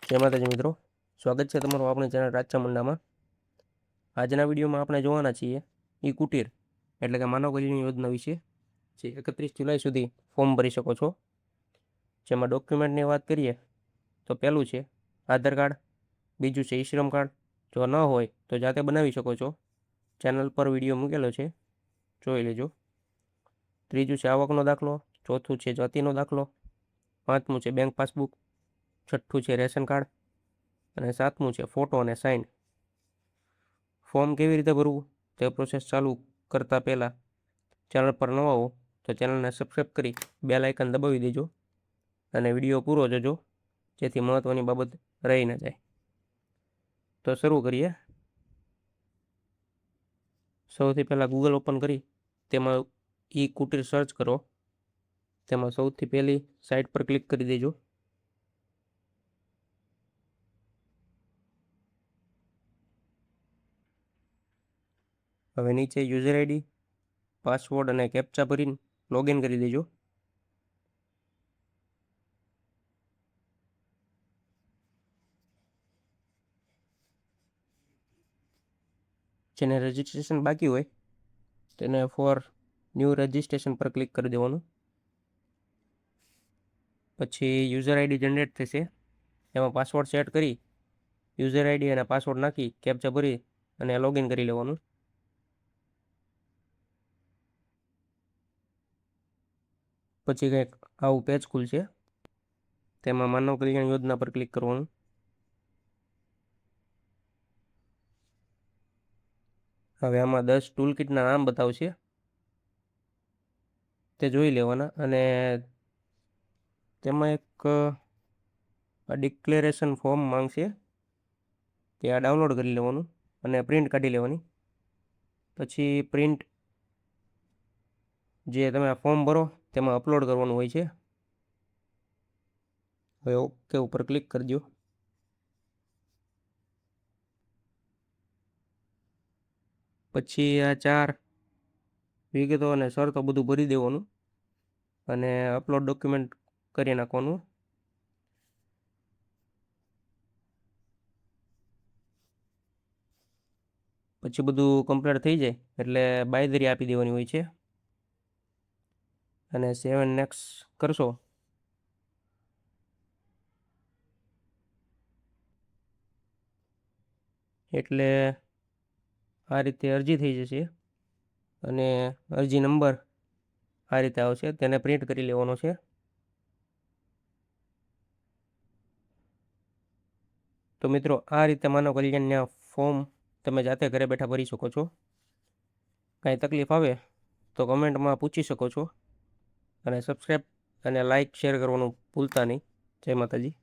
જય માતાજી મિત્રો, સ્વાગત છે તમારું આપણી ચેનલ રાજ ચામુંડામાં। આજના વિડીયોમાં આપણે જોવાના છીએ ઈ કુટીર એટલે કે માનવ કલ્યાણ યોજના વિશે, જે 31 જુલાઈ સુધી ફોર્મ ભરી શકો છો। જેમાં ડોક્યુમેન્ટની વાત કરીએ તો પહેલું છે આધાર કાર્ડ, બીજું છે ઈ શ્રમ કાર્ડ, જો ન હોય તો જાતે બનાવી શકો છો, ચેનલ પર વિડીયો મૂકેલો છે, જોઈ લેજો। ત્રીજું છે આવકનો દાખલો, ચોથું છે જાતિનો દાખલો, પાંચમું છે બેંક પાસબુક, છઠ્ઠું છે રેશન કાર્ડ અને સાતમું છે ફોટો અને સાઇન। ફોર્મ કેવી રીતે ભરવું તે પ્રોસેસ ચાલુ કરતાં પહેલાં ચેનલ પર નવા હો તો ચેનલને સબસ્ક્રાઈબ કરી બેલ આઇકન દબાવી દેજો અને વિડીયો પૂરો જોજો, જેથી મહત્ત્વની બાબત રહી ન જાય। તો શરૂ કરીએ। સૌથી પહેલાં ગૂગલ ઓપન કરી તેમાં ઈ કુટીર સર્ચ કરો, તેમાં સૌથી પહેલી સાઇટ પર ક્લિક કરી દેજો। હવે નીચે યુઝર આઈડી, પાસવર્ડ અને કેપ્ચા ભરીને લોગિન કરી દેજો। જેને રજિસ્ટ્રેશન બાકી હોય તેને ફોર ન્યૂ રજિસ્ટ્રેશન પર ક્લિક કરી દેવાનું। પછી યુઝર આઈડી જનરેટ થશે, એમાં પાસવર્ડ સેટ કરી યુઝર આઈડી અને પાસવર્ડ નાખી કેપ્ચા ભરી અને લોગિન કરી લેવાનું। પછી કંઈક આવું પેજ ખુલશે, તેમાં માનવ કલ્યાણ યોજના પર ક્લિક કરવાનું। હવે આમાં 10 ટૂલ કિટના નામ બતાવશે, તે જોઈ લેવાના અને તેમાં એક ડિક્લેરેશન ફોર્મ માંગશે, તે આ ડાઉનલોડ કરી લેવાનું અને પ્રિન્ટ કાઢી લેવાની। પછી પ્રિન્ટ જે તમે ફોર્મ ભરો તેમાં અપલોડ કરવાનું હોય છે। હવે ઓકે ઉપર ક્લિક કરજો। પછી આ 4 વિગતો અને શરતો બધું ભરી દેવાનું અને અપલોડ ડોક્યુમેન્ટ કરી નાખવાનું। પછી બધું કમ્પ્લીટ થઈ જાય એટલે બાંયધરી આપી દેવાની હોય છે અને સેવ એન્ડ નેક્સ્ટ કરશો એટલે આ રીતે અરજી થઈ જશે અને અરજી નંબર આ રીતે આવશે, તેને પ્રિન્ટ કરી લેવાનો છે। તો મિત્રો, આ રીતે માનવ કલ્યાણના ફોર્મ તમે જાતે ઘરે બેઠા ભરી શકો છો। કાંઈ તકલીફ આવે તો કમેન્ટમાં પૂછી શકો છો અને સબસ્ક્રાઈબ અને લાઇક શેર કરવાનું ભૂલતા નહીં। જય માતાજી।